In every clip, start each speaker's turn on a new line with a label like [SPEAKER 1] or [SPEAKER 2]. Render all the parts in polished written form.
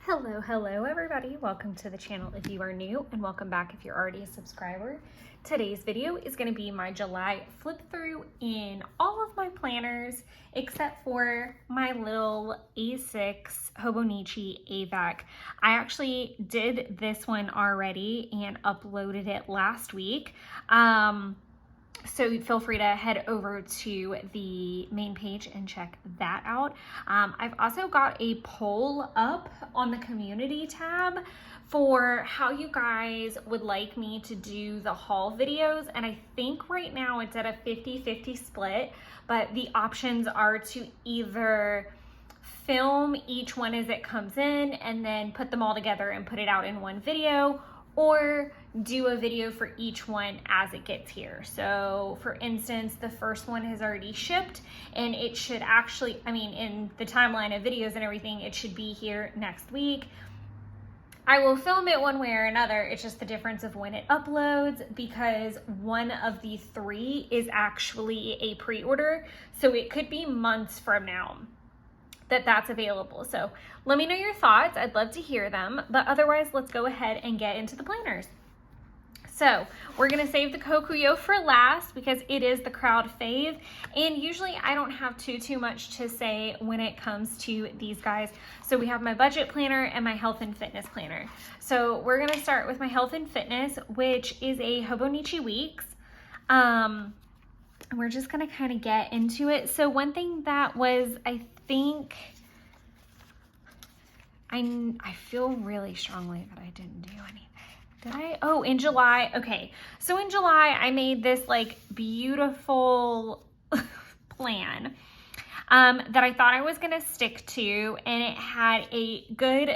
[SPEAKER 1] Hello everybody. Welcome to the channel if you are new, and welcome back if you're already a subscriber. Today's video is going to be my July flip through in all of my planners except for my little A6 Hobonichi AVAC. I actually did this one already and uploaded it last week. So feel free to head over to the main page and check that out. I've also got a poll up on the community tab for how you guys would like me to do the haul videos. And I think right now it's at a 50-50 split, but the options are to either film each one as it comes in and then put them all together and put it out in one video, or do a video for each one as it gets here. So for instance, the first one has already shipped and it should actually, in the timeline of videos and everything, it should be here next week. I will film it one way or another. It's just the difference of when it uploads, because one of the three is actually a pre-order. So it could be months from now that's available. So let me know your thoughts. I'd love to hear them, but otherwise let's go ahead and get into the planners. So we're gonna save the Kokuyo for last because it is the crowd fave, and usually I don't have too much to say when it comes to these guys. So we have my budget planner and my health and fitness planner. So we're gonna start with my health and fitness, which is a Hobonichi Weeks. We're just gonna kind of get into it. So one thing that was, I feel really strongly that I didn't do anything. Did I? Oh, in July. Okay. So in July, I made this like beautiful plan that I thought I was going to stick to, and it had a good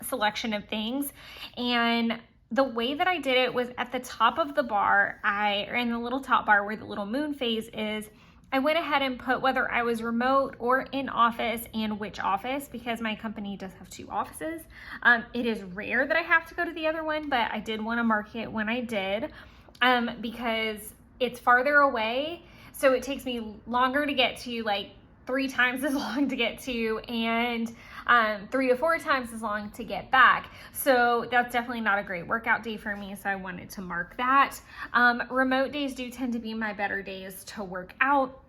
[SPEAKER 1] selection of things. And the way that I did it was at the top of the bar, or in the little top bar where the little moon phase is, I went ahead and put whether I was remote or in office and which office, because my company does have two offices. It is rare that I have to go to the other one, but I did want to mark it when I did, because it's farther away. So it takes me longer to get to, like 3 times as long to get to, and 3 to 4 times as long to get back. So that's definitely not a great workout day for me. So I wanted to mark that. Remote days do tend to be my better days to work out.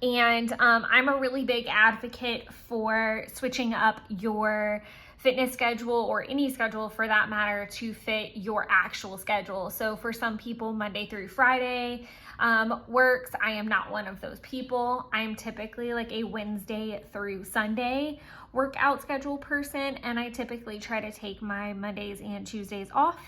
[SPEAKER 1] And I'm a really big advocate for switching up your fitness schedule, or any schedule for that matter, to fit your actual schedule. So for some people, Monday through Friday works. I am not one of those people. I'm typically like a Wednesday through Sunday workout schedule person, and I typically try to take my Mondays and Tuesdays off.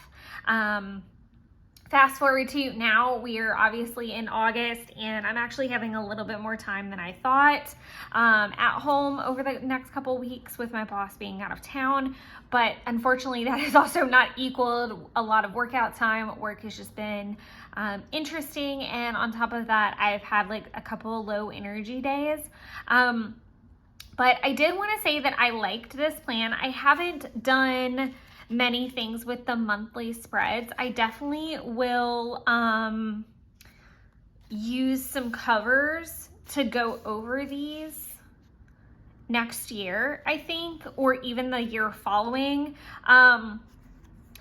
[SPEAKER 1] Fast forward to now, we are obviously in August, and I'm actually having a little bit more time than I thought at home over the next couple weeks with my boss being out of town. But unfortunately, that has also not equaled a lot of workout time. Work has just been interesting, and on top of that, I've had like a couple of low energy days. But I did want to say that I liked this plan. I haven't done many things with the monthly spreads. I definitely will use some covers to go over these next year, I think, or even the year following.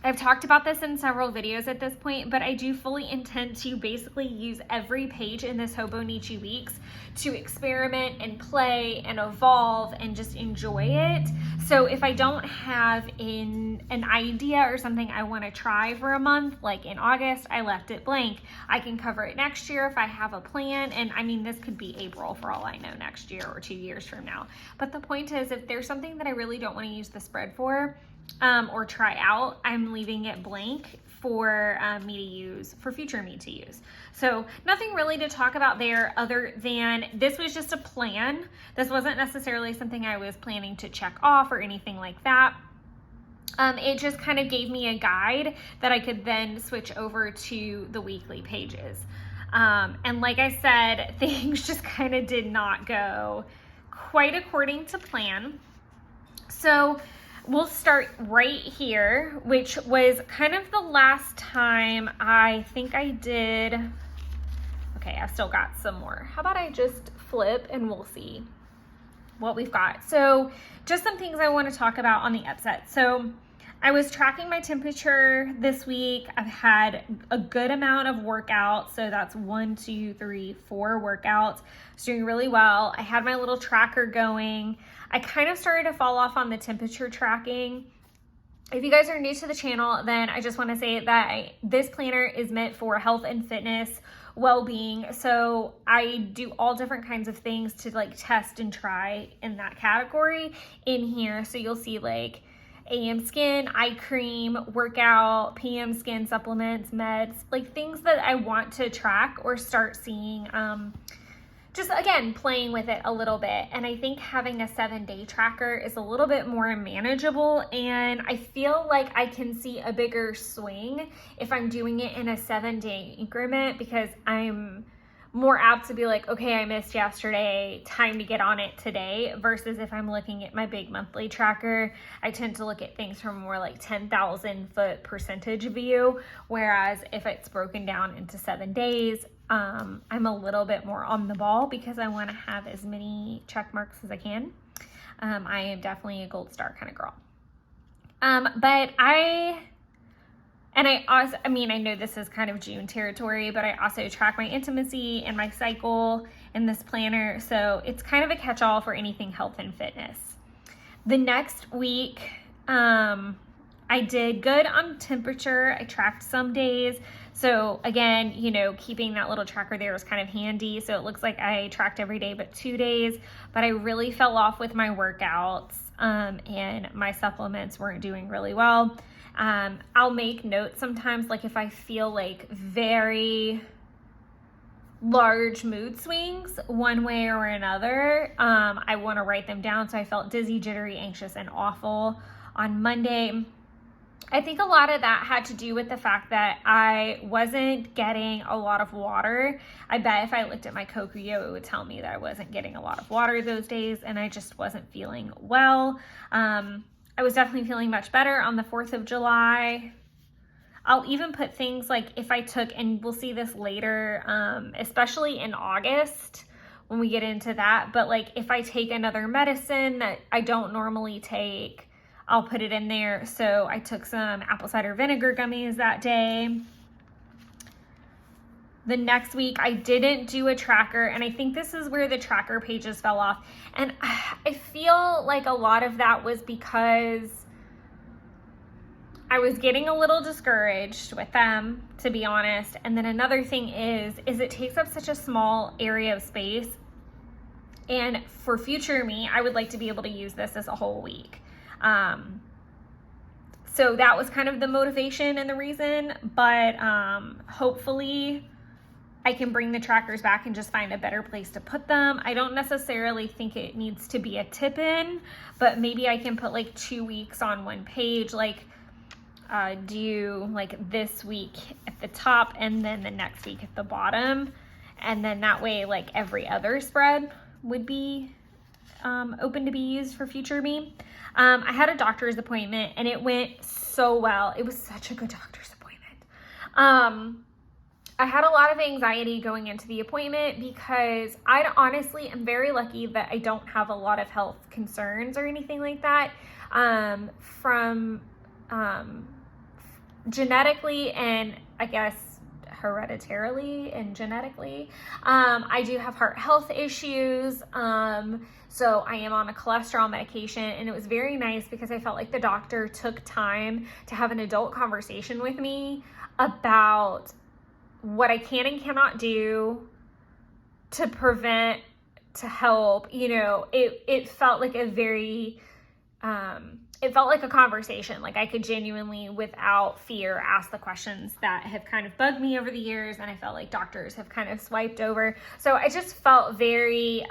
[SPEAKER 1] I've talked about this in several videos at this point, but I do fully intend to basically use every page in this Hobonichi Weeks to experiment and play and evolve and just enjoy it. So if I don't have an idea or something I want to try for a month, like in August, I left it blank. I can cover it next year if I have a plan. And this could be April for all I know next year, or 2 years from now. But the point is, if there's something that I really don't want to use the spread for, or try out, I'm leaving it blank for me to use, for future me to use. So nothing really to talk about there, other than this was just a plan. This wasn't necessarily something I was planning to check off or anything like that. It just kind of gave me a guide that I could then switch over to the weekly pages. And like I said, things just kind of did not go quite according to plan. So we'll start right here, which was kind of the last time I think I did. Okay, I've still got some more. How about I just flip and we'll see. what we've got. So just some things I want to talk about on the upset. So I was tracking my temperature this week. I've had a good amount of workouts. So that's 1, 2, 3, 4 workouts. I was doing really well. I had my little tracker going. I kind of started to fall off on the temperature tracking. If you guys are new to the channel, then I just want to say that this planner is meant for health and fitness, well-being. So I do all different kinds of things to like test and try in that category in here. So you'll see like AM skin, eye cream, workout, PM skin supplements, meds, like things that I want to track or start seeing, just again, playing with it a little bit. And I think having a 7-day tracker is a little bit more manageable. And I feel like I can see a bigger swing if I'm doing it in a 7-day increment, because I'm more apt to be like, okay, I missed yesterday, time to get on it today, versus if I'm looking at my big monthly tracker, I tend to look at things from more like 10,000 foot percentage view. Whereas if it's broken down into 7 days, I'm a little bit more on the ball because I want to have as many check marks as I can. I am definitely a gold star kind of girl. But I know this is kind of June territory, but I also track my intimacy and my cycle in this planner. So it's kind of a catch-all for anything health and fitness. The next week, I did good on temperature. I tracked some days. So again, you know, keeping that little tracker there was kind of handy. So it looks like I tracked every day but 2 days, but I really fell off with my workouts, and my supplements weren't doing really well. I'll make notes sometimes, like if I feel like very large mood swings one way or another, I want to write them down. So I felt dizzy, jittery, anxious, and awful on Monday. I think a lot of that had to do with the fact that I wasn't getting a lot of water. I bet if I looked at my Kokuyo, it would tell me that I wasn't getting a lot of water those days, and I just wasn't feeling well. I was definitely feeling much better on the 4th of July. I'll even put things like if I took, and we'll see this later, especially in August when we get into that, but like if I take another medicine that I don't normally take, I'll put it in there. So I took some apple cider vinegar gummies that day. The next week I didn't do a tracker, and I think this is where the tracker pages fell off. And I feel like a lot of that was because I was getting a little discouraged with them, to be honest. And then another thing is it takes up such a small area of space. And for future me, I would like to be able to use this as a whole week. So that was kind of the motivation and the reason, but hopefully I can bring the trackers back and just find a better place to put them. I don't necessarily think it needs to be a tip-in, but maybe I can put like 2 weeks on one page, like do like this week at the top and then the next week at the bottom. And then that way, like every other spread would be open to be used for future me. I had a doctor's appointment and it went so well. It was such a good doctor's appointment. I had a lot of anxiety going into the appointment because I honestly am very lucky that I don't have a lot of health concerns or anything like that. From genetically and I guess hereditarily and genetically, I do have heart health issues. So I am on a cholesterol medication, and it was very nice because I felt like the doctor took time to have an adult conversation with me about what I can and cannot do to prevent, to help. You know, it felt like a very, it felt like a conversation. Like I could genuinely, without fear, ask the questions that have kind of bugged me over the years, and I felt like doctors have kind of swiped over. So I just felt very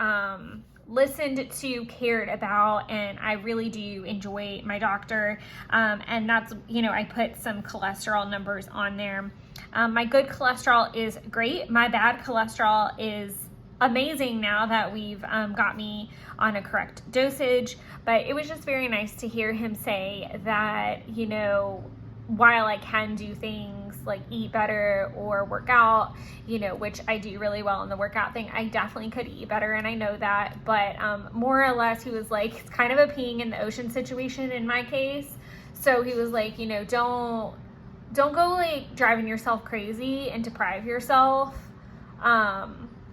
[SPEAKER 1] listened to, cared about, and I really do enjoy my doctor. And that's, you know, I put some cholesterol numbers on there. My good cholesterol is great. My bad cholesterol is amazing now that we've got me on a correct dosage. But it was just very nice to hear him say that, you know, while I can do things like eat better or work out, you know, which I do really well in the workout thing, I definitely could eat better, and I know that. But more or less, he was like, it's kind of a peeing in the ocean situation in my case. So he was like, you know, don't go like driving yourself crazy and deprive yourself.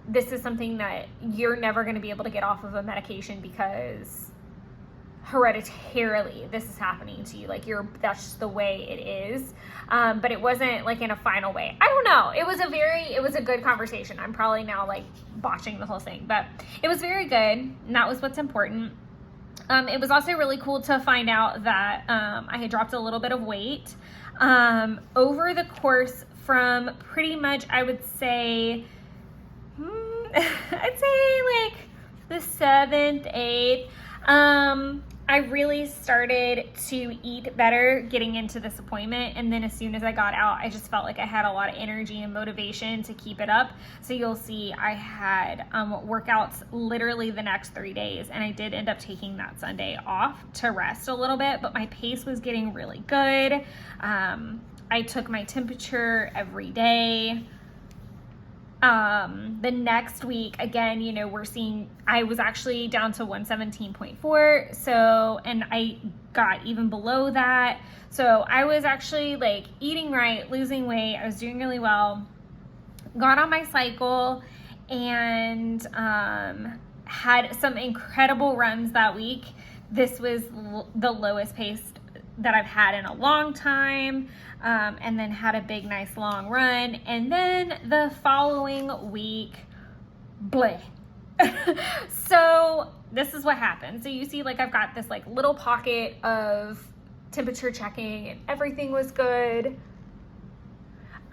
[SPEAKER 1] This is something that you're never going to be able to get off of a medication because hereditarily this is happening to you. Like that's just the way it is. But it wasn't like in a final way. I don't know. It was a good conversation. I'm probably now like botching the whole thing, but it was very good. And that was what's important. It was also really cool to find out that I had dropped a little bit of weight over the course from pretty much, I would say, I'd say like the 7th, 8th. I really started to eat better getting into this appointment, and then as soon as I got out, I just felt like I had a lot of energy and motivation to keep it up. So you'll see I had workouts literally the next 3 days, and I did end up taking that Sunday off to rest a little bit, but my pace was getting really good. I took my temperature every day. The next week, again, you know, I was actually down to 117.4. So, and I got even below that. So I was actually like eating right, losing weight. I was doing really well, got on my cycle, and, had some incredible runs that week. This was the lowest pace that I've had in a long time, and then had a big, nice long run. And then the following week, bleh. So this is what happened. So you see, like, I've got this like little pocket of temperature checking and everything was good.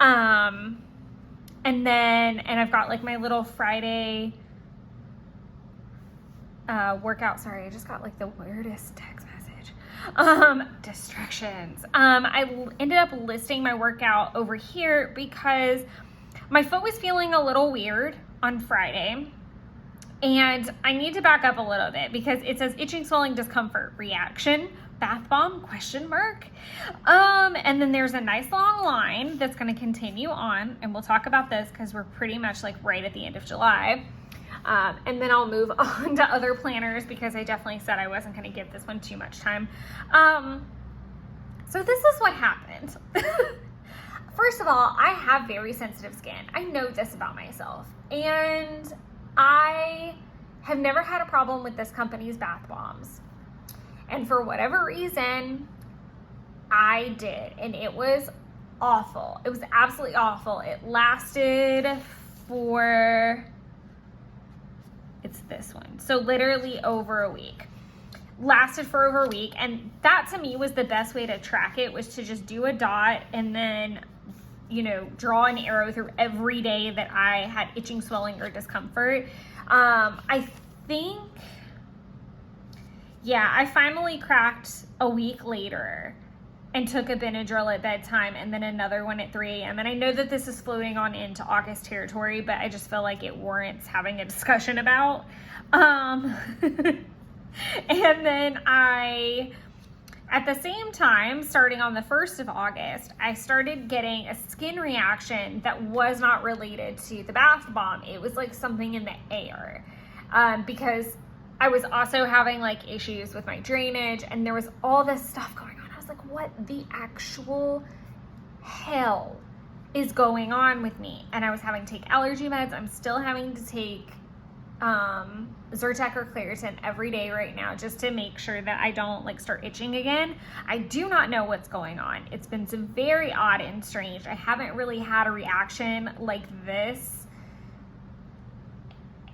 [SPEAKER 1] And I've got like my little Friday workout. Sorry, I just got like the weirdest text message. Distractions. I ended up listing my workout over here because my foot was feeling a little weird on Friday, and I need to back up a little bit because it says itching, swelling, discomfort, reaction, bath bomb, ? And then there's a nice long line that's going to continue on, and we'll talk about this because we're pretty much like right at the end of July. And then I'll move on to other planners because I definitely said I wasn't going to give this one too much time. So this is what happened. First of all, I have very sensitive skin. I know this about myself. And I have never had a problem with this company's bath bombs. And for whatever reason, I did. And it was awful. It was absolutely awful. It lasted for... It's this one. So literally over a week. Lasted for over a week. And that to me was the best way to track it, was to just do a dot and then, you know, draw an arrow through every day that I had itching, swelling, or discomfort. I think, yeah, I finally cracked a week later and took a Benadryl at bedtime and then another one at 3 a.m. And I know that this is floating on into August territory, but I just feel like it warrants having a discussion about. And then at the same time, starting on the 1st of August, I started getting a skin reaction that was not related to the bath bomb. It was like something in the air, because I was also having like issues with my drainage, and there was all this stuff going on. Like, what the actual hell is going on with me? And I was having to take allergy meds. I'm still having to take Zyrtec or Claritin every day right now just to make sure that I don't like start itching again. I do not know what's going on. It's been very odd and strange. I haven't really had a reaction like this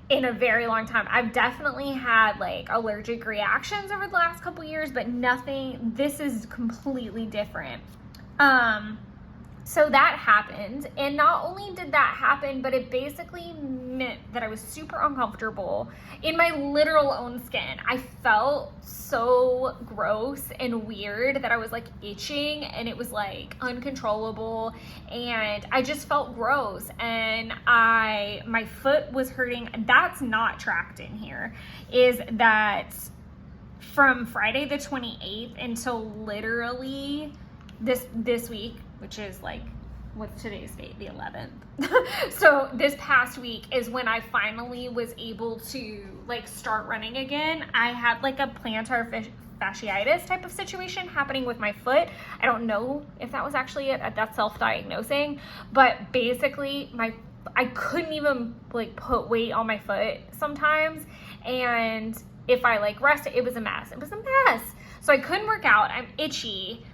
[SPEAKER 1] in a very long time. I've definitely had like allergic reactions over the last couple years, but nothing, this is completely different. So that happened, and not only did that happen, but it basically meant that I was super uncomfortable in my literal own skin. I felt so gross and weird that I was like itching, and it was like uncontrollable, and I just felt gross, and my foot was hurting. That's not tracked in here, is that from Friday the 28th until literally this week, which is like, what's today's date? The 11th. So this past week is when I finally was able to like start running again. I had like a plantar fasciitis type of situation happening with my foot. I don't know if that was actually it. That's self-diagnosing, but basically I couldn't even like put weight on my foot sometimes, and if I like rested, it was a mess. So I couldn't work out. I'm itchy.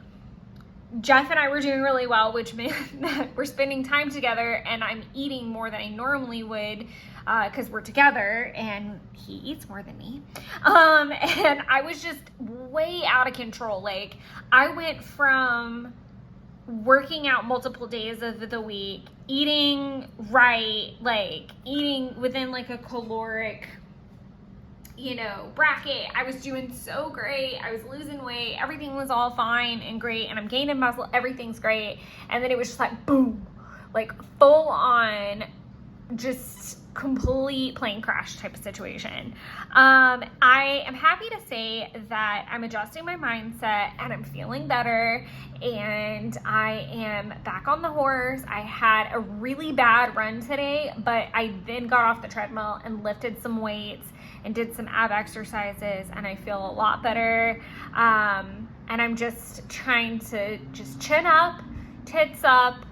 [SPEAKER 1] Jeff and I were doing really well, which meant that we're spending time together, and I'm eating more than I normally would because we're together, and he eats more than me. And I was just way out of control. Like, I went from working out multiple days of the week, eating right, like eating within like a caloric, bracket. I was doing so great. I was losing weight. Everything was all fine and great. And I'm gaining muscle. Everything's great. And then it was just like, boom, like full on, just complete plane crash type of situation. I am happy to say that I'm adjusting my mindset and I'm feeling better, and I am back on the horse. I had a really bad run today, but I then got off the treadmill and lifted some weights and did some ab exercises, and I feel a lot better. And I'm just trying to just chin up, tits up,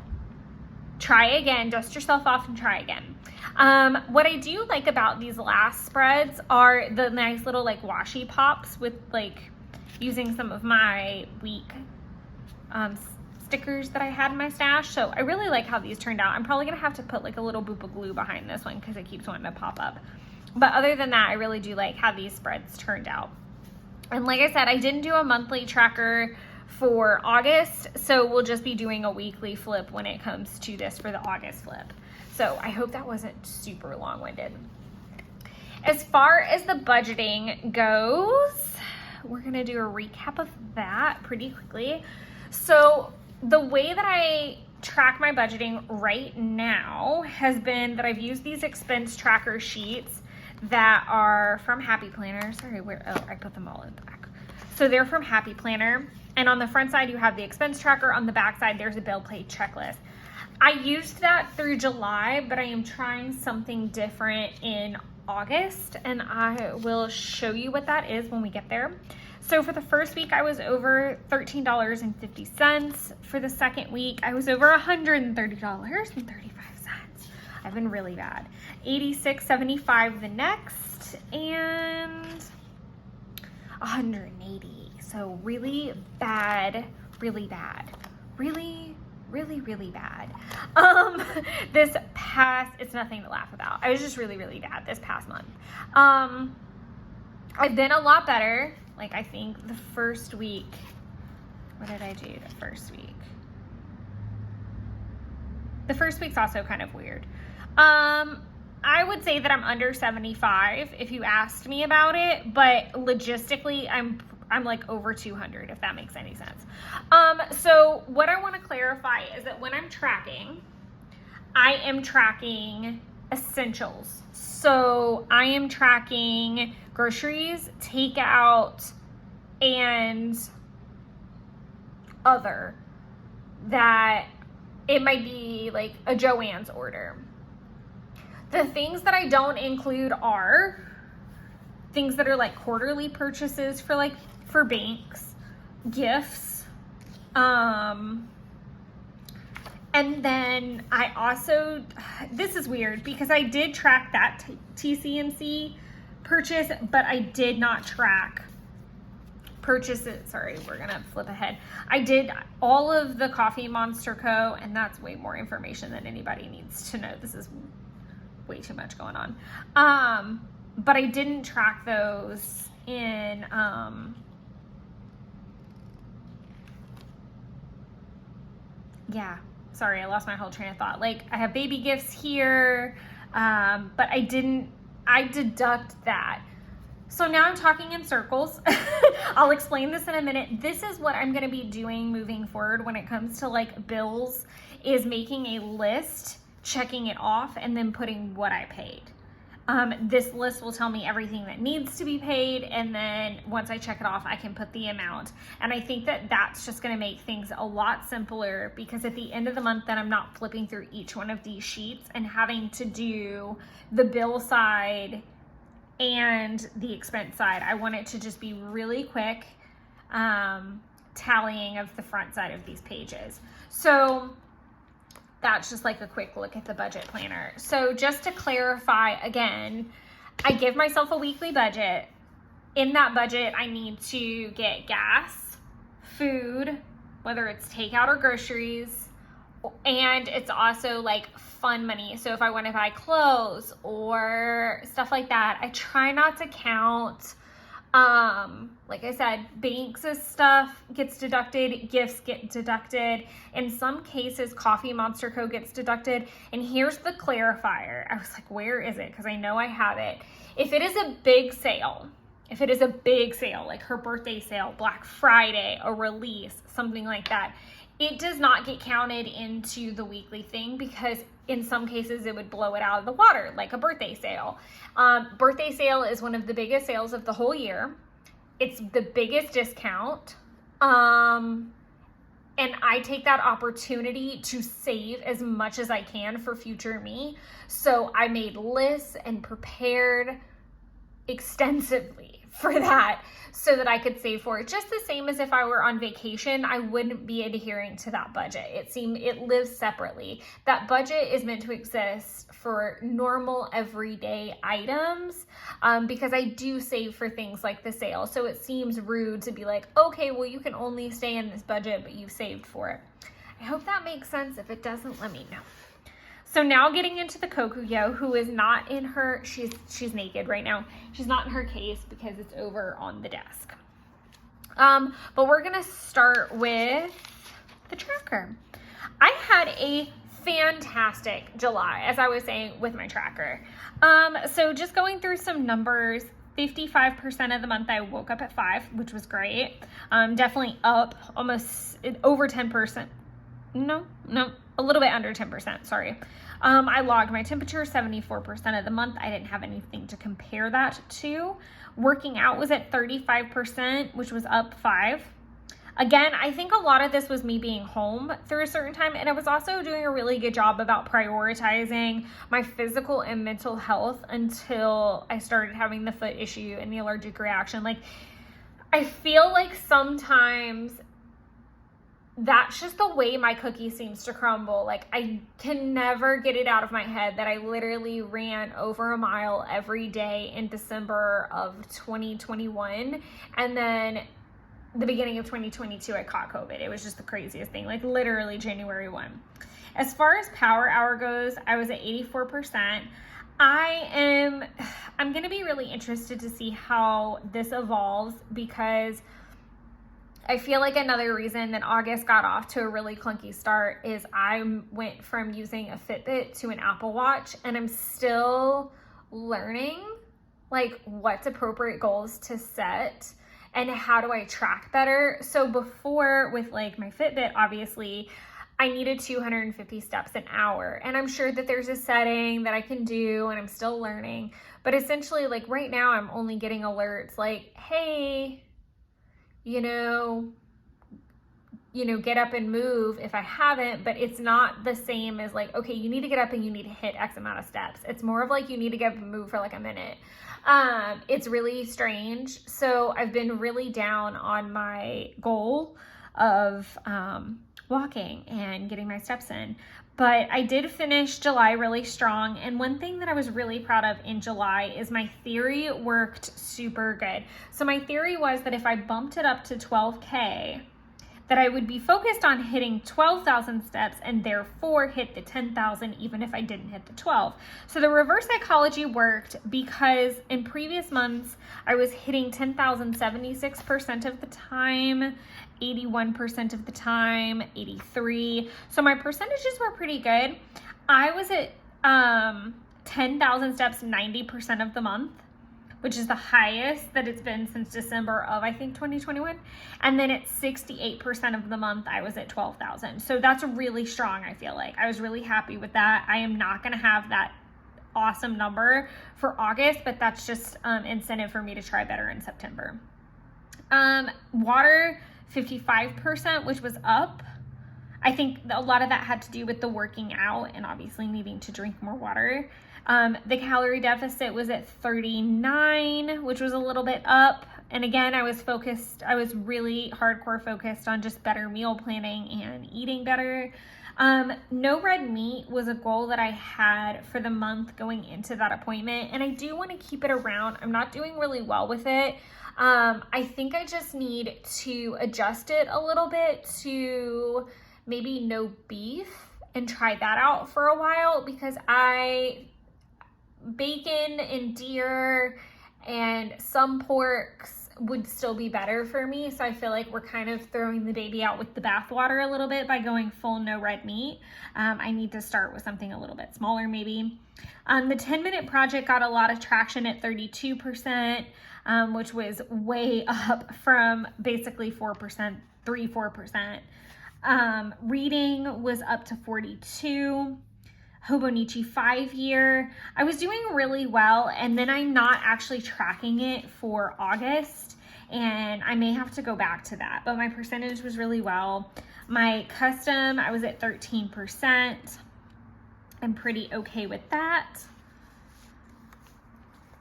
[SPEAKER 1] try again, dust yourself off and try again. What I do like about these last spreads are the nice little like washi pops with like using some of my week stickers that I had in my stash. So I really like how these turned out. I'm probably gonna have to put like a little boop of glue behind this one because it keeps wanting to pop up. But other than that, I really do like how these spreads turned out. And like I said, I didn't do a monthly tracker for August, so we'll just be doing a weekly flip when it comes to this for the August flip. So I hope that wasn't super long-winded. As far as the budgeting goes, we're gonna do a recap of that pretty quickly. So the way that I track my budgeting right now has been that I've used these expense tracker sheets that are from Happy Planner. Sorry, I put them all in the back. So they're from Happy Planner. And on the front side, you have the expense tracker. On the back side, there's a bill pay checklist. I used that through July, but I am trying something different in August, and I will show you what that is when we get there. So for the first week, I was over $13.50. For the second week, I was over $130.35. I've been really bad. $86.75 the next, and $180. So really bad, really bad, really bad. It's nothing to laugh about. I was just really bad this past month. I've been a lot better. Like, I think the first week, what did I do the first week? The first week's also kind of weird. I would say that I'm under 75 if you asked me about it, but logistically I'm like over 200, if that makes any sense. So what I want to clarify is that when I'm tracking, I am tracking essentials. So I am tracking groceries, takeout, and other, that it might be like a Joann's order. The things that I don't include are things that are like quarterly purchases for banks, gifts, and then I also, this is weird because I did track that TCNC purchase, but I did not track purchases. Sorry, we're gonna flip ahead. I did all of the Coffee Monster Co., and that's way more information than anybody needs to know. This is way too much going on. But I didn't track those in yeah, sorry, I lost my whole train of thought. Like, I have baby gifts here, but I deduct that. So now I'm talking in circles. I'll explain this in a minute. This is what I'm going to be doing moving forward when it comes to like bills, is making a list, checking it off, and then putting what I paid. This list will tell me everything that needs to be paid, and then once I check it off, I can put the amount. And I think that that's just going to make things a lot simpler, because at the end of the month, then I'm not flipping through each one of these sheets and having to do the bill side and the expense side. I want it to just be really quick tallying of the front side of these pages. So that's just like a quick look at the budget planner. So just to clarify again, I give myself a weekly budget. In that budget, I need to get gas, food, whether it's takeout or groceries, and it's also like fun money. So if I want to buy clothes or stuff like that, I try not to count. Like I said, banks' stuff gets deducted, gifts get deducted. In some cases, Coffee Monster Co. gets deducted. And here's the clarifier. I was like, where is it? Because I know I have it. If it is a big sale, like her birthday sale, Black Friday, a release, something like that, it does not get counted into the weekly thing, because in some cases it would blow it out of the water, like a birthday sale. Birthday sale is one of the biggest sales of the whole year. It's the biggest discount. And I take that opportunity to save as much as I can for future me. So I made lists and prepared extensively for that so that I could save for it. Just the same as if I were on vacation, I wouldn't be adhering to that budget. It lives separately. That budget is meant to exist for normal everyday items, because I do save for things like the sale. So it seems rude to be like, okay, well, you can only stay in this budget, but you've saved for it. I hope that makes sense. If it doesn't, let me know. So now getting into the Kokuyo, who is not in her, she's naked right now. She's not in her case because it's over on the desk. But we're gonna start with the tracker. I had a fantastic July, as I was saying, with my tracker. So just going through some numbers, 55% of the month I woke up at 5, which was great. Definitely up almost over 10%. No, a little bit under 10%, sorry. I logged my temperature 74% of the month. I didn't have anything to compare that to. Working out was at 35%, which was up 5. Again, I think a lot of this was me being home through a certain time, and I was also doing a really good job about prioritizing my physical and mental health until I started having the foot issue and the allergic reaction. Like, I feel like sometimes that's just the way my cookie seems to crumble. Like, I can never get it out of my head that I literally ran over a mile every day in December of 2021. And then the beginning of 2022, I caught COVID. It was just the craziest thing, like literally January 1. As far as power hour goes, I was at 84%. I'm going to be really interested to see how this evolves, because I feel like another reason that August got off to a really clunky start is I went from using a Fitbit to an Apple Watch, and I'm still learning like what's appropriate goals to set and how do I track better. So before, with like my Fitbit, obviously I needed 250 steps an hour, and I'm sure that there's a setting that I can do, and I'm still learning. But essentially, like right now, I'm only getting alerts like, hey, you know, get up and move if I haven't, but it's not the same as like, okay, you need to get up and you need to hit X amount of steps. It's more of like, you need to get up and move for like a minute. It's really strange. So I've been really down on my goal of walking and getting my steps in. But I did finish July really strong. And one thing that I was really proud of in July is my theory worked super good. So my theory was that if I bumped it up to 12K, that I would be focused on hitting 12,000 steps and therefore hit the 10,000 even if I didn't hit the 12. So the reverse psychology worked, because in previous months I was hitting 10,000 76% of the time, 81% of the time, 83. So my percentages were pretty good. I was at 10,000 steps 90% of the month, which is the highest that it's been since December of, I think, 2021. And then at 68% of the month, I was at 12,000. So that's really strong, I feel like. I was really happy with that. I am not gonna have that awesome number for August, but that's just incentive for me to try better in September. Water, 55%, which was up. I think a lot of that had to do with the working out and obviously needing to drink more water. The calorie deficit was at 39, which was a little bit up. And again, I was really hardcore focused on just better meal planning and eating better. No red meat was a goal that I had for the month going into that appointment. And I do want to keep it around. I'm not doing really well with it. I think I just need to adjust it a little bit to maybe no beef and try that out for a while, because bacon and deer and some porks would still be better for me. So I feel like we're kind of throwing the baby out with the bathwater a little bit by going full no red meat. I need to start with something a little bit smaller maybe. The 10-minute project got a lot of traction at 32%, which was way up from basically 4%, 4%. Reading was up to 42. Hobonichi 5-year. I was doing really well, and then I'm not actually tracking it for August, and I may have to go back to that, but my percentage was really well. My custom, I was at 13%. I'm pretty okay with that.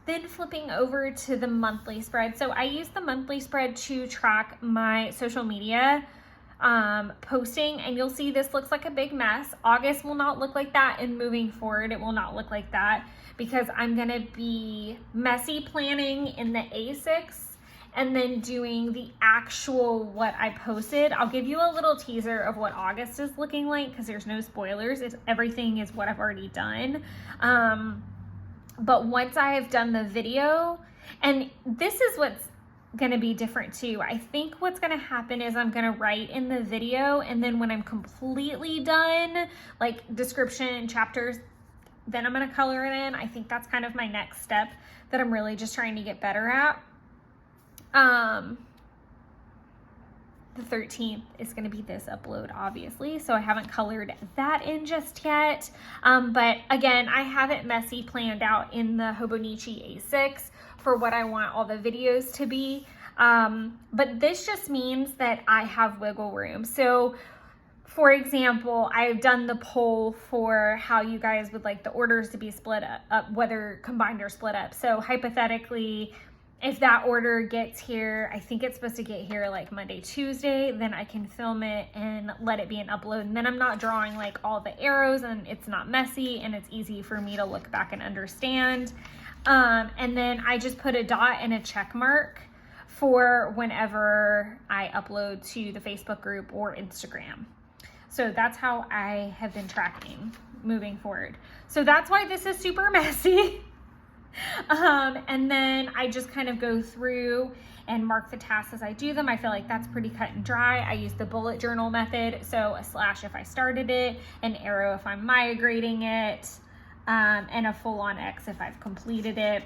[SPEAKER 1] Then flipping over to the monthly spread. So I use the monthly spread to track my social media posting, and you'll see this looks like a big mess. August will not look like that, and moving forward it will not look like that, because I'm gonna be messy planning in the A6 and then doing the actual what I posted. I'll give you a little teaser of what August is looking like, because there's no spoilers. Everything is what I've already done. But once I have done the video, and this is what's going to be different too. I think what's going to happen is I'm going to write in the video, and then when I'm completely done, like description, chapters, then I'm going to color it in. I think that's kind of my next step that I'm really just trying to get better at. The 13th is going to be this upload, obviously, so I haven't colored that in just yet. But again, I have it messy planned out in the Hobonichi A6 for what I want all the videos to be. But this just means that I have wiggle room. So for example, I've done the poll for how you guys would like the orders to be split up, whether combined or split up. So hypothetically, if that order gets here, I think it's supposed to get here like Monday, Tuesday, then I can film it and let it be an upload. And then I'm not drawing like all the arrows, and it's not messy, and it's easy for me to look back and understand. And then I just put a dot and a check mark for whenever I upload to the Facebook group or Instagram. So that's how I have been tracking moving forward. So that's why this is super messy. And then I just kind of go through and mark the tasks as I do them. I feel like that's pretty cut and dry. I use the bullet journal method. So a slash if I started it, an arrow if I'm migrating it, and a full-on X if I've completed it.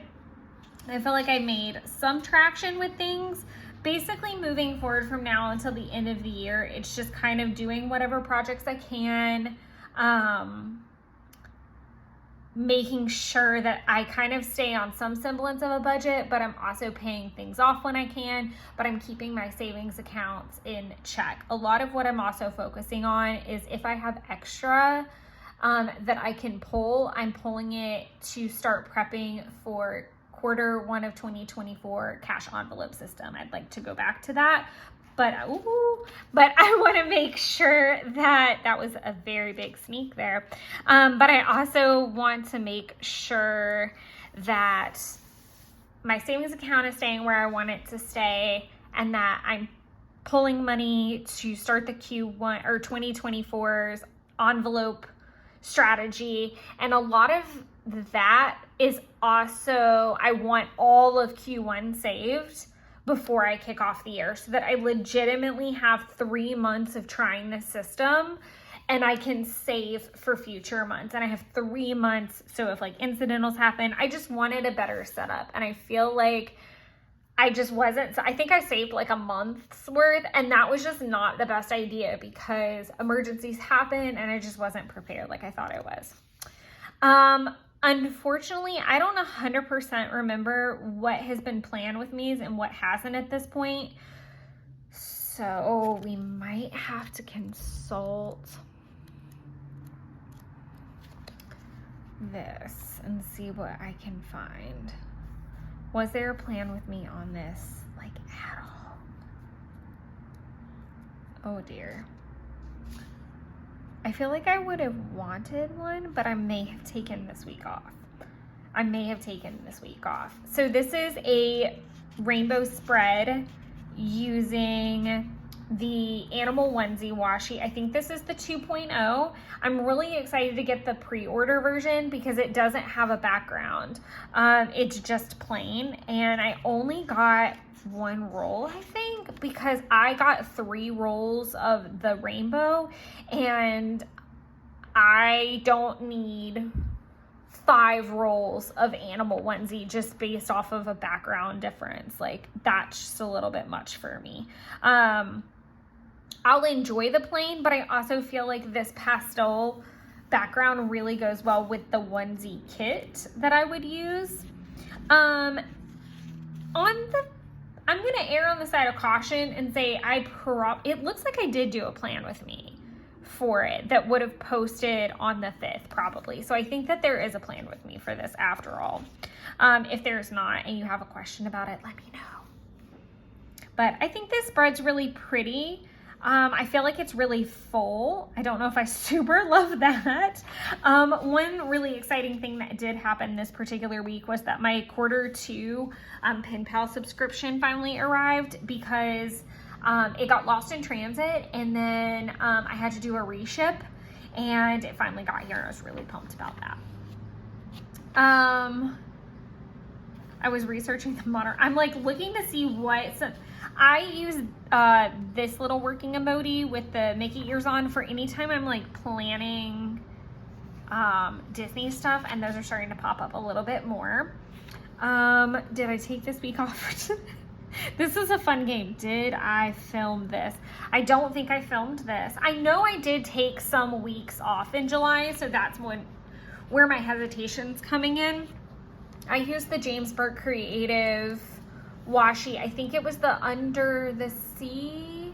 [SPEAKER 1] I feel like I made some traction with things. Basically moving forward from now until the end of the year, it's just kind of doing whatever projects I can, making sure that I kind of stay on some semblance of a budget, but I'm also paying things off when I can, but I'm keeping my savings accounts in check. A lot of what I'm also focusing on is if I have extra that I can pull, I'm pulling it to start prepping for Q1 of 2024 cash envelope system. I'd like to go back to that, but I want to make sure that was a very big sneak there. But I also want to make sure that my savings account is staying where I want it to stay, and that I'm pulling money to start the Q1 or 2024's envelope strategy. And a lot of that is also, I want all of Q1 saved before I kick off the year, so that I legitimately have 3 months of trying this system and I can save for future months. And I have 3 months, so if like incidentals happen, I just wanted a better setup. And I feel like I just wasn't, so I think I saved like a month's worth, and that was just not the best idea because emergencies happen and I just wasn't prepared like I thought I was. Unfortunately, I don't 100% remember what has been planned with me and what hasn't at this point. So we might have to consult this and see what I can find. Was there a plan with me on this, like, at all? Oh dear. I feel like I would have wanted one, but I may have taken this week off. So this is a rainbow spread using the Animal Onesie washi. I think this is the 2.0. I'm really excited to get the pre-order version because it doesn't have a background. It's just plain, and I only got one roll, I think, because I got 3 rolls of the rainbow, and I don't need 5 rolls of Animal Onesie just based off of a background difference. Like, that's just a little bit much for me. I'll enjoy the plain, but I also feel like this pastel background really goes well with the onesie kit that I would use. I'm gonna err on the side of caution and say it looks like I did do a plan with me for it that would have posted on the 5th probably. So I think that there is a plan with me for this after all. If there's not and you have a question about it, let me know. But I think this spread's really pretty. I feel like it's really full. I don't know if I super love that. One really exciting thing that did happen this particular week was that my Q2 Pen Pal subscription finally arrived because it got lost in transit, and then I had to do a reship, and it finally got here. I was really pumped about that. I was researching the modern. I'm like looking to see I use this little working emoji with the Mickey ears on for anytime I'm like planning Disney stuff, and those are starting to pop up a little bit more. Did I take this week off? This is a fun game. Did I film this? I don't think I filmed this. I know I did take some weeks off in July, so that's where my hesitation's coming in. I used the Jamesburg Creative washi. I think it was the Under the Sea.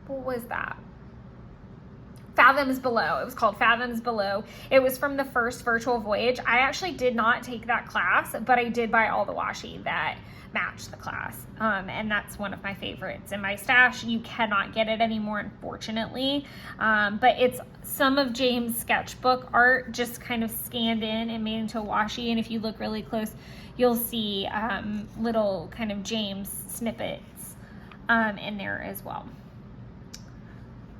[SPEAKER 1] What was that? Fathoms Below. It was called Fathoms Below. It was from the first virtual voyage. I actually did not take that class, but I did buy all the washi that matched the class. And that's one of my favorites in my stash. You cannot get it anymore, unfortunately. But it's some of James' sketchbook art just kind of scanned in and made into a washi. And if you look really close, you'll see little kind of James snippets in there as well.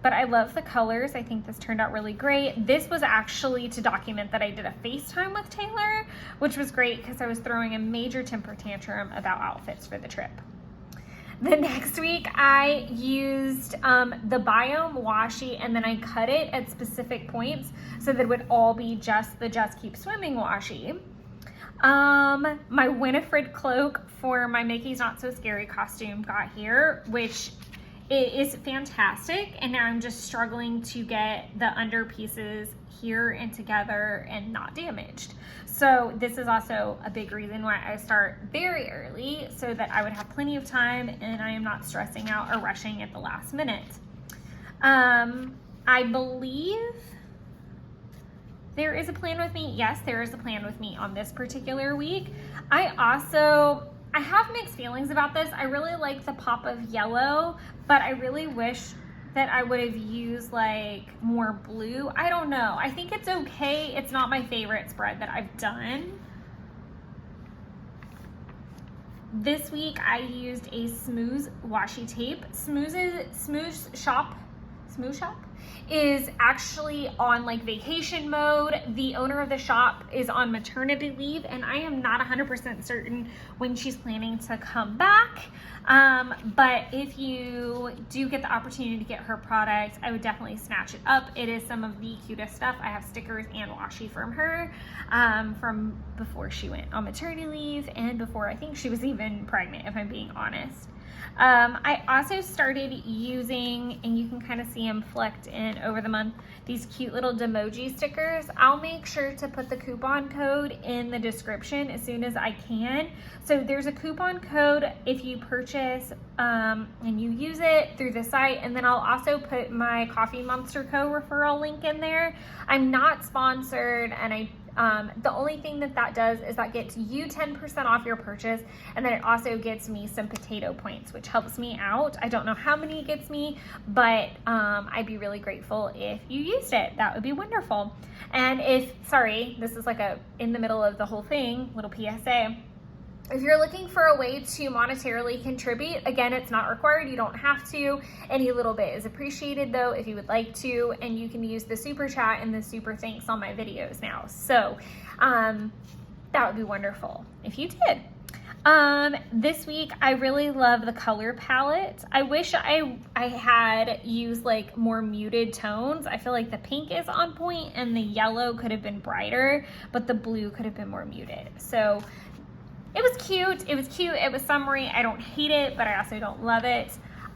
[SPEAKER 1] But I love the colors. I think this turned out really great. This was actually to document that I did a FaceTime with Taylor, which was great because I was throwing a major temper tantrum about outfits for the trip. The next week I used the Biome washi, and then I cut it at specific points so that it would all be just the Just Keep Swimming washi. My Winifred cloak for my Mickey's Not So Scary costume got here, which it is fantastic, and now I'm just struggling to get the under pieces here and together and not damaged. So this is also a big reason why I start very early, so that I would have plenty of time and I am not stressing out or rushing at the last minute. I believe there is a plan with me. Yes, there is a plan with me on this particular week. I have mixed feelings about this. I really like the pop of yellow, but I really wish that I would have used like more blue. I don't know. I think it's okay. It's not my favorite spread that I've done. This week I used a Smooth washi tape. Smooth Shop is actually on like vacation mode. The owner of the shop is on maternity leave, and I am not 100% certain when she's planning to come back. But if you do get the opportunity to get her product, I would definitely snatch it up. It is some of the cutest stuff. I have stickers and washi from her from before she went on maternity leave and before I think she was even pregnant, if I'm being honest. I also started using, and you can kind of see them flecked in over the month, these cute little Demoji stickers. I'll make sure to put the coupon code in the description as soon as I can. So there's a coupon code if you purchase and you use it through the site, and then I'll also put my Coffee Monster Co. referral link in there. I'm not sponsored, and the only thing that does is that gets you 10% off your purchase, and then it also gets me some potato points, which helps me out. I don't know how many it gets me, but I'd be really grateful if you used it. That would be wonderful. And sorry, this is like in the middle of the whole thing, little PSA. If you're looking for a way to monetarily contribute, again, it's not required. You don't have to. Any little bit is appreciated though, if you would like to, and you can use the super chat and the super thanks on my videos now. So that would be wonderful if you did. This week, I really love the color palette. I wish I had used like more muted tones. I feel like the pink is on point and the yellow could have been brighter, but the blue could have been more muted. So it was cute. It was cute. It was summery. I don't hate it, but I also don't love it.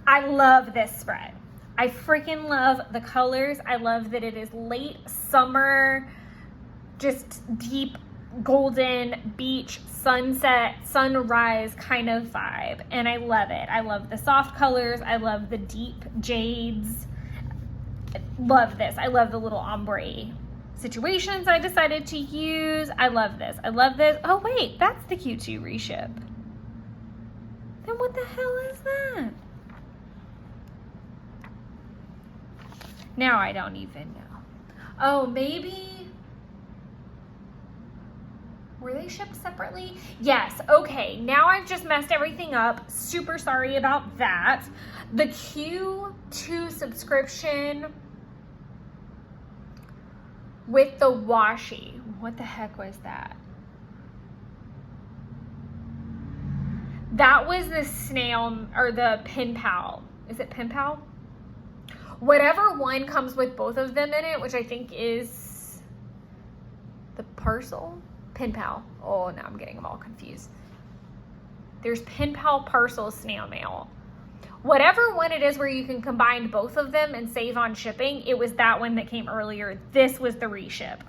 [SPEAKER 1] I love this spread. I freaking love the colors. I love that it is late summer, just deep golden beach, sunset, sunrise kind of vibe. And I love it. I love the soft colors. I love the deep jades. Love this. I love the little ombre situations I decided to use. I love this. I love this. Oh wait, that's the Q2 reship. Then what the hell is that? Now I don't even know. Oh, maybe were they shipped separately? Yes. Okay, now I've just messed everything up. Super sorry about that. The Q2 subscription with the washi. What the heck was that? That was the snail or the pen pal. Is it pen pal? Whatever one comes with both of them in it, which I think is the parcel. Pen pal. Oh, now I'm getting them all confused. There's pen pal, parcel, snail mail. Whatever one it is where you can combine both of them and save on shipping, it was that one that came earlier. This was the reship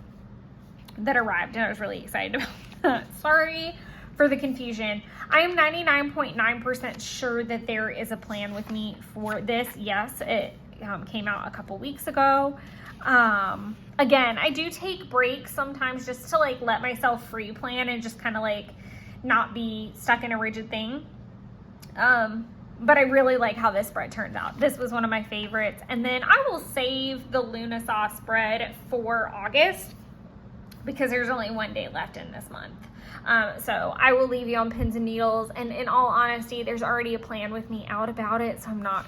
[SPEAKER 1] that arrived, and I was really excited about that. Sorry for the confusion. I am 99.9% sure that there is a plan with me for this. Yes, it came out a couple weeks ago. Again, I do take breaks sometimes just to like let myself free plan and just kind of like not be stuck in a rigid thing. But I really like how this spread turns out. This was one of my favorites. And then I will save the Luna sauce spread for August because there's only one day left in this month. So I will leave you on pins and needles. And in all honesty, there's already a plan with me out about it. So I'm not,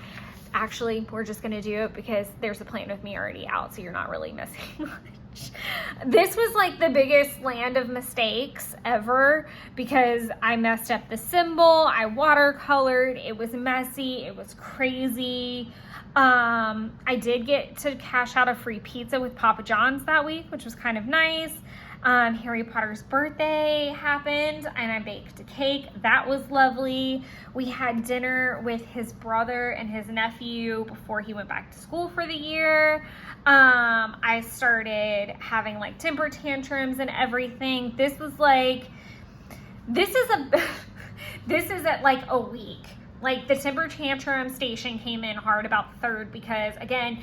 [SPEAKER 1] actually, we're just gonna do it because there's a plan with me already out. So you're not really missing much. This was like the biggest land of mistakes ever because I messed up the symbol, I watercolored, it was messy, it was crazy. I did get to cash out a free pizza with Papa John's that week, which was kind of nice. Harry Potter's birthday happened and I baked a cake. That was lovely. We had dinner with his brother and his nephew before he went back to school for the year. I started having like temper tantrums and everything. This is at like a week. Like the temper tantrum station came in hard about the third because again,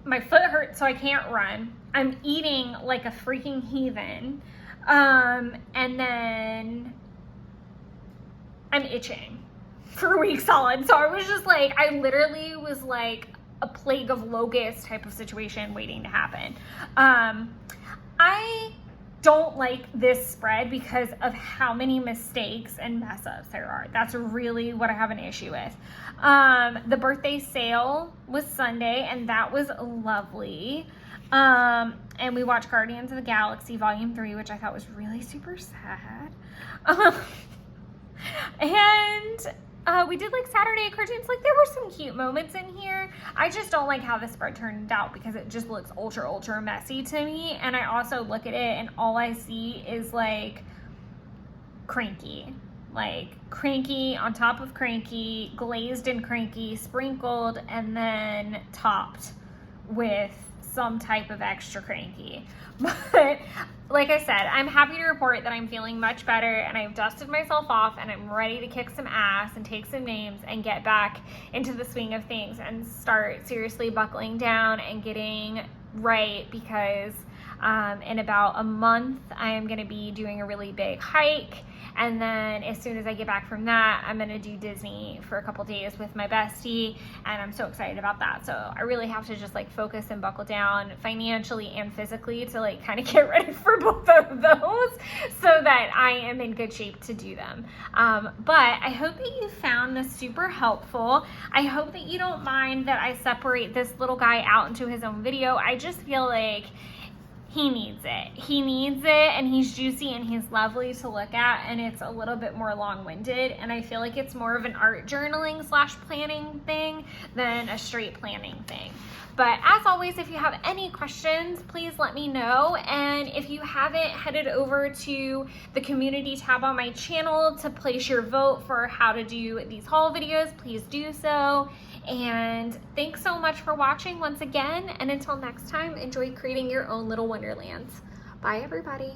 [SPEAKER 1] my foot hurts so I can't run. I'm eating like a freaking heathen. And then I'm itching for a week solid. So I was just like, I literally was like a plague of locusts type of situation waiting to happen. I don't like this spread because of how many mistakes and mess ups there are. That's really what I have an issue with. The birthday sale was Sunday and that was lovely. And we watched Guardians of the Galaxy Volume 3, which I thought was really super sad. And we did like Saturday cartoons. Like there were some cute moments in here. I just don't like how the spread turned out because it just looks ultra messy to me. And I also look at it and all I see is like cranky. like cranky on top of cranky, glazed and cranky, sprinkled, and then topped with some type of extra cranky. But like I said, I'm happy to report that I'm feeling much better, and I've dusted myself off, and I'm ready to kick some ass and take some names and get back into the swing of things and start seriously buckling down and getting right, because in about a month I am going to be doing a really big hike, and then as soon as I get back from that, I'm going to do Disney for a couple days with my bestie, and I'm so excited about that. So I really have to just like focus and buckle down financially and physically to like kind of get ready for both of those so that I am in good shape to do them. But I hope that you found this super helpful. I hope that you don't mind that I separate this little guy out into his own video. I just feel like he needs it. He needs it, and he's juicy and he's lovely to look at, and it's a little bit more long-winded, and I feel like it's more of an art journaling / planning thing than a straight planning thing. But as always, if you have any questions, please let me know. And if you haven't headed over to the community tab on my channel to place your vote for how to do these haul videos, please do so. And thanks so much for watching once again. And until next time, enjoy creating your own little wonderlands. Bye, everybody.